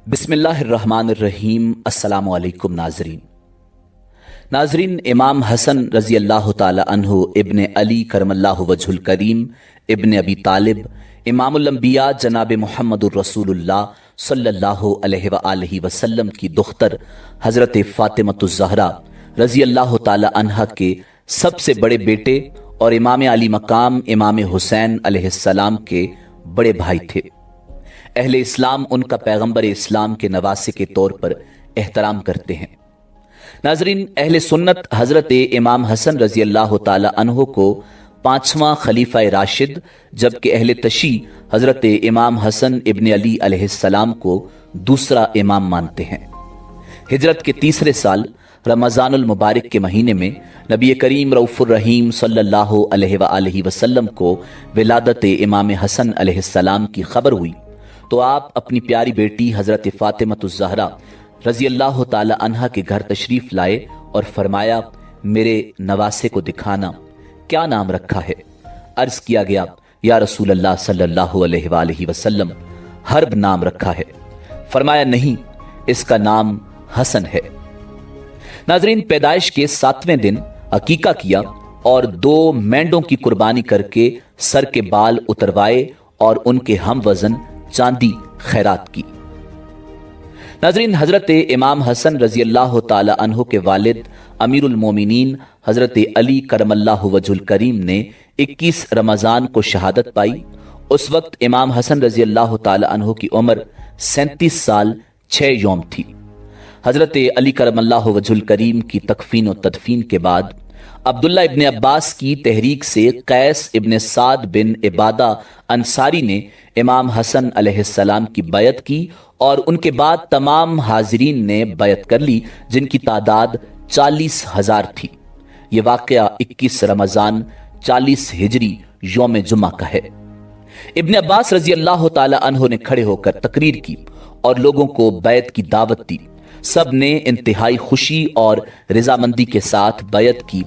बिस्मिल्लाहिर्रहमानिर्रहीम। अस्सलामु अलैकुम नाजरीन, इमाम हसन रजी अल्लाह ताला अन्हु इब्न अली करमल्लाहु वजहुल करीम इब्न अबी तालिब इमामुल अंबिया जनाब मुहम्मदुर रसूलुल्लाह सल्लल्लाहु अलैहि व आलिहि वसल्लम की दुख्तर हजरत फातिमतुज़ ज़हरा रजी अल्लाह ताला अन्हा के सबसे बड़े बेटे और इमाम अली मकाम इमाम हुसैन अलैहिस्सलाम के बड़े भाई थे। अहले इस्लाम उनका पैगंबर इस्लाम के नवासे के तौर पर एहतराम करते हैं। नाजरीन, अहले सुन्नत हजरत इमाम हसन रजी अल्लाह ताला अन्हो को पांचवां खलीफा राशिद, जबकि अहले तशी हजरत इमाम हसन इब्न अली अलैहिस्सलाम को दूसरा इमाम मानते हैं। हिजरत के तीसरे साल रमज़ानुल मुबारक के महीने में नबी करीम रऊफ़ुर रहीम सल्लल्लाहु अलैहि व आलिहि वसल्लम को विलादत इमाम हसन अलैहिस्सलाम की खबर हुई तो आप अपनी प्यारी बेटी हजरत फातिमतुज़ ज़हरा रजी अल्लाह ताला अन्हा के घर तशरीफ लाए और फरमाया, मेरे नवासे को दिखाना, क्या नाम रखा है? अर्ज किया गया, या रसूल अल्लाह सल्लल्लाहु अलैहि वसल्लम, हर्ब नाम रखा है। फरमाया, नहीं, इसका नाम हसन है। नाजरीन, पैदाइश के 7वें दिन अकीका किया और 2 मेंढों की कुर्बानी करके सर के बाल उतरवाए और उनके हम वजन चांदी खैरात की। नाजरीन, हजरत इमाम हसन रजी अल्लाह ताला अन्हु के वालिद अमीरुल मोमिनीन हजरत अली करमल्लाहु वजहुल करीम ने 21 रमजान को शहादत पाई। उस वक्त इमाम हसन रजी अल्लाह ताला अन्हु की उम्र 37 साल 6 यौम थी। हजरत अली करमल्लाहु वजहुल करीम की तकफीन और तदफीन के बाद अब्दुल्ला इब्न अब्बास की तहरीक से कैस इब्न साद बिन इबादा अंसारी ने इमाम हसन अलैहिस्सलाम की बैत की और उनके बाद तमाम हाजिरीन ने बैत कर ली, जिनकी तादाद 40,000 थी। ये वाक़या 21 रमज़ान 40 हिजरी यौम जुमा का है। इब्न अब्बास रजी अल्लाह ताला अन्हु ने खड़े होकर तकरीर की और लोगों को बैत की दावत दी। सब ने इंतहाई खुशी और रजामंदी के साथ बैत की।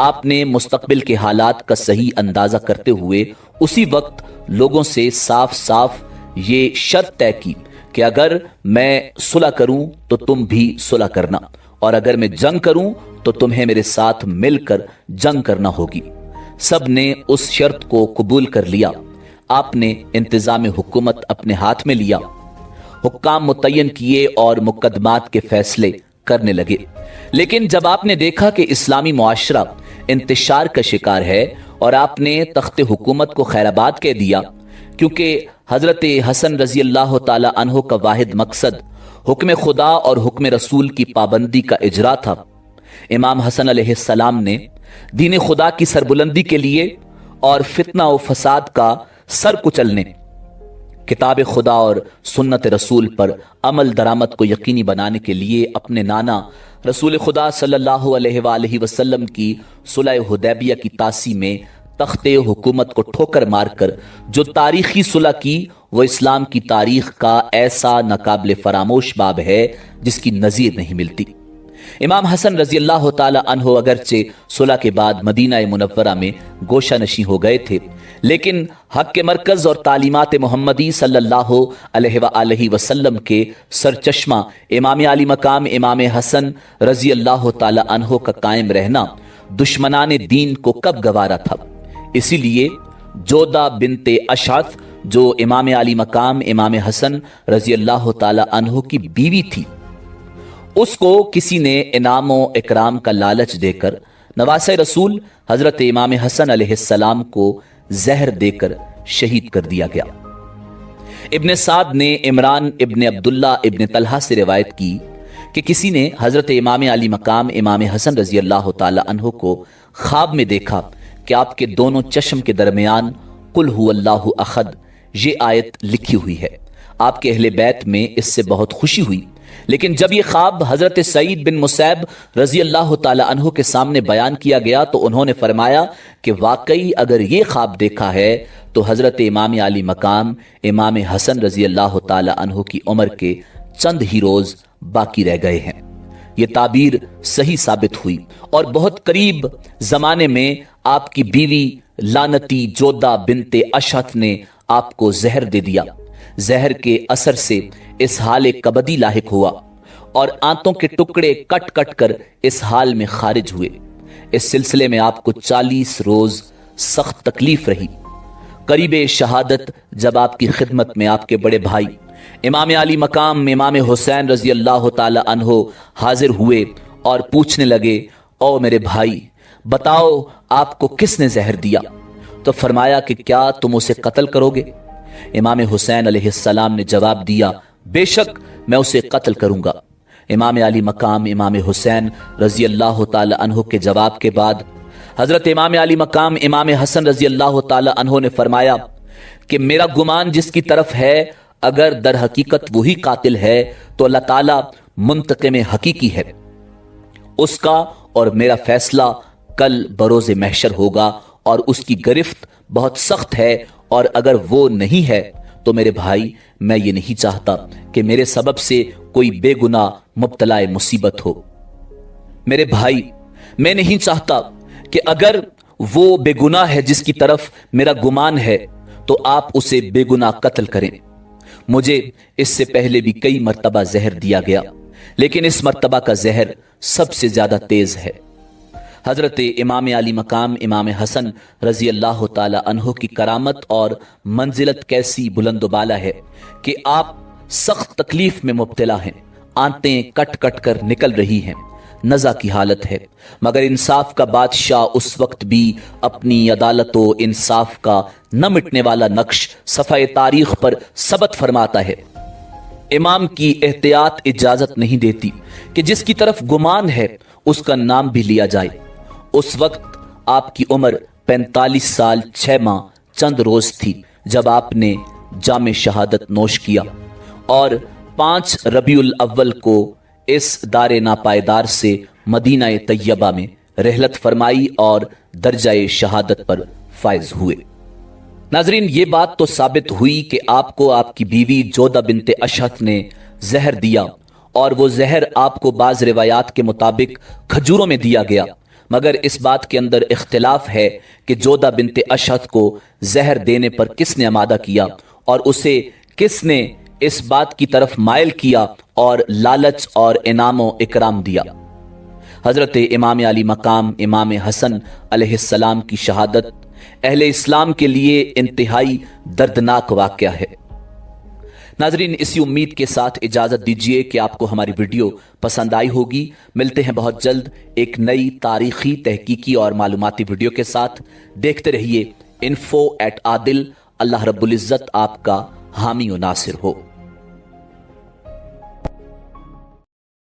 आपने मुस्तकबिल के हालात का सही अंदाजा करते हुए उसी वक्त लोगों से साफ साफ ये शर्त तय की कि अगर मैं सुलह करूं तो तुम भी सुलह करना, और अगर मैं जंग करूं तो तुम्हें मेरे साथ मिलकर जंग करना होगी। सब ने उस शर्त को कबूल कर लिया। आपने इंतजाम हुकूमत अपने हाथ में लिया, हुक्काम मुतय्यन किए और मुकदमात के फैसले करने लगे। लेकिन जब आपने देखा कि इस्लामी मुआशरा इंतशार का शिकार है और आपने तख्ते हुकूमत को खैराबाद कह दिया, क्योंकि हजरत हसन रजी अल्लाह ताला अन्हो का वाहिद मकसद हुक्म खुदा और हुक्म रसूल की पाबंदी का इजरा था। इमाम हसन अलैहिस्सलाम ने दीन खुदा की सरबुलंदी के लिए और फितना और फसाद का सर कुचलने, किताब खुदा और सुन्नत रसूल पर अमल दरामद को यकीनी बनाने के लिए अपने नाना रसूल खुदा सल्लल्लाहु अलैहि वसल्लम की सुलह हुदैबिया की तासी में तख्ते हुकूमत को ठोकर मारकर जो तारीखी सुलह की, वो इस्लाम की तारीख का ऐसा नाकाबिले फरामोश बाब है जिसकी नज़ीर नहीं मिलती। इमाम हसन रजी अल्लाह ताला अन्हो अगरचे सुलह के बाद मदीना मुनव्वरा में गोशा नशी हो गए थे, लेकिन हक के मरकज और तालीमात मोहम्मदी सल्लल्लाहु अलैहि वसल्लम के सरचश्मा इमाम अली मकाम इमाम हसन रजी अल्लाह ताला अन्हो का कायम रहना दुश्मनाने दीन को कब गवारा था। इसीलिए जोदा बिनते अशअथ, जो इमाम अली मकाम इमाम हसन रजी अल्लाह ताला अन्हो की बीवी थी, उसको किसी ने इनाम व इकराम का लालच देकर नवासे रसूल हजरत इमाम हसन अलैहिस्सलाम को जहर देकर शहीद कर दिया गया। इब्न साद ने इमरान इब्न अब्दुल्ला इब्न तलहा से रिवायत की कि किसी ने हजरत इमाम अली मकाम इमाम हसन रजी अल्लाह ताला अन्हो को ख्वाब में देखा कि आपके दोनों चश्म के दरमियान कुल हुवल्लाहु अहद ये आयत लिखी हुई है। आपके अहले बैत में इससे बहुत खुशी हुई, लेकिन जब यह ख्वाब हजरत सईद बिन मुसैब रजी अल्लाह ताला अन्हु के सामने बयान किया गया तो उन्होंने फरमाया कि वाकई अगर ये ख्वाब देखा है तो हजरत इमाम अली मकाम इमाम हसन रजी अल्लाह ताला अन्हु की उम्र के चंद ही रोज बाकी रह गए हैं। ये ताबीर सही साबित हुई और बहुत करीब जमाने में आपकी बीवी लानती जोदा बिनते अशअथ ने आपको जहर दे दिया। जहर के असर से इस हाल कबदी लाहिक हुआ और आंतों के टुकड़े कट कट कर इस हाल में खारिज हुए। इस सिलसिले में आपको 40 रोज सख्त तकलीफ रही। करीब शहादत जब आपकी खिदमत में आपके बड़े भाई इमाम अली मकाम इमाम हुसैन रजी अल्लाह ताला अन्हो हाजिर हुए और पूछने लगे, ओ मेरे भाई बताओ आपको किसने जहर दिया? तो फरमाया कि क्या तुम उसे कत्ल करोगे? इमाम हुसैन अलैहिस्सलाम ने जवाब दिया, बेशक मैं उसे कत्ल करूंगा। इमाम अली मकाम इमाम हुसैन रजी अल्लाह ताला अन्हो के जवाब के बाद हजरत इमाम अली मकाम इमाम हसन रजी अल्लाह ताला अन्हो ने फरमाया कि मेरा गुमान जिसकी तरफ है, अगर दर हकीकत वही कातिल है तो अल्लाह ताला मुंतकिम हकीकी है। उसका और मेरा फैसला कल बरोज़े महशर होगा और उसकी गिरफ्त बहुत सख्त है, और अगर वो नहीं है तो मेरे भाई मैं ये नहीं चाहता कि मेरे सबब से कोई बेगुनाह मुब्तलाए मुसीबत हो। मेरे भाई मैं नहीं चाहता कि अगर वो बेगुनाह है जिसकी तरफ मेरा गुमान है तो आप उसे बेगुनाह कत्ल करें। मुझे इससे पहले भी कई मर्तबा जहर दिया गया, लेकिन इस मर्तबा का जहर सबसे ज्यादा तेज है। हजरत इमाम अली मकाम इमाम हसन रजी अल्लाह ताला अन्हो की करामत और मंजिलत कैसी बुलंदबाला है कि आप सख्त तकलीफ में मुब्तला हैं, आंतें कट कट कर निकल रही हैं, नज़ा की हालत है, मगर इंसाफ का बादशाह उस वक्त भी अपनी अदालत व इंसाफ का न मिटने वाला नक्श सफ़ाए तारीख पर सबत फरमाता है। इमाम की एहतियात इजाजत नहीं देती कि जिसकी तरफ गुमान है उसका नाम भी लिया जाए। उस वक्त आपकी उम्र 45 साल 6 माह चंद रोज थी जब आपने जामे शहादत नोश किया और 5 रबीउल अव्वल को इस दारे नापायदार से मदीना तैयबा में रहलत फरमाई और दर्जाए शहादत पर फायज हुए। नाजरीन, ये बात तो साबित हुई कि आपको आपकी बीवी जोदा बिनते अशहत ने जहर दिया और वो जहर आपको बाज रिवायात के मुताबिक खजूरों में दिया गया, मगर इस बात के अंदर इख्तिलाफ है कि जोदा बिनते अशहत को जहर देने पर किसने आमादा किया और उसे किसने इस बात की तरफ मायल किया और लालच और इनामो इकराम दिया। हजरत इमाम अली मकाम इमाम हसन अलैहिस्सलाम की शहादत अहले इस्लाम के लिए इंतहाई दर्दनाक वाक़या है। नाजरीन, इसी उम्मीद के साथ इजाजत दीजिए कि आपको हमारी वीडियो पसंद आई होगी। मिलते हैं बहुत जल्द एक नई तारीखी तहकीकी और मालूमाती वीडियो के साथ। देखते रहिए info@adil। अल्लाह रब्बुल इज्जत आपका हामी व नासिर हो।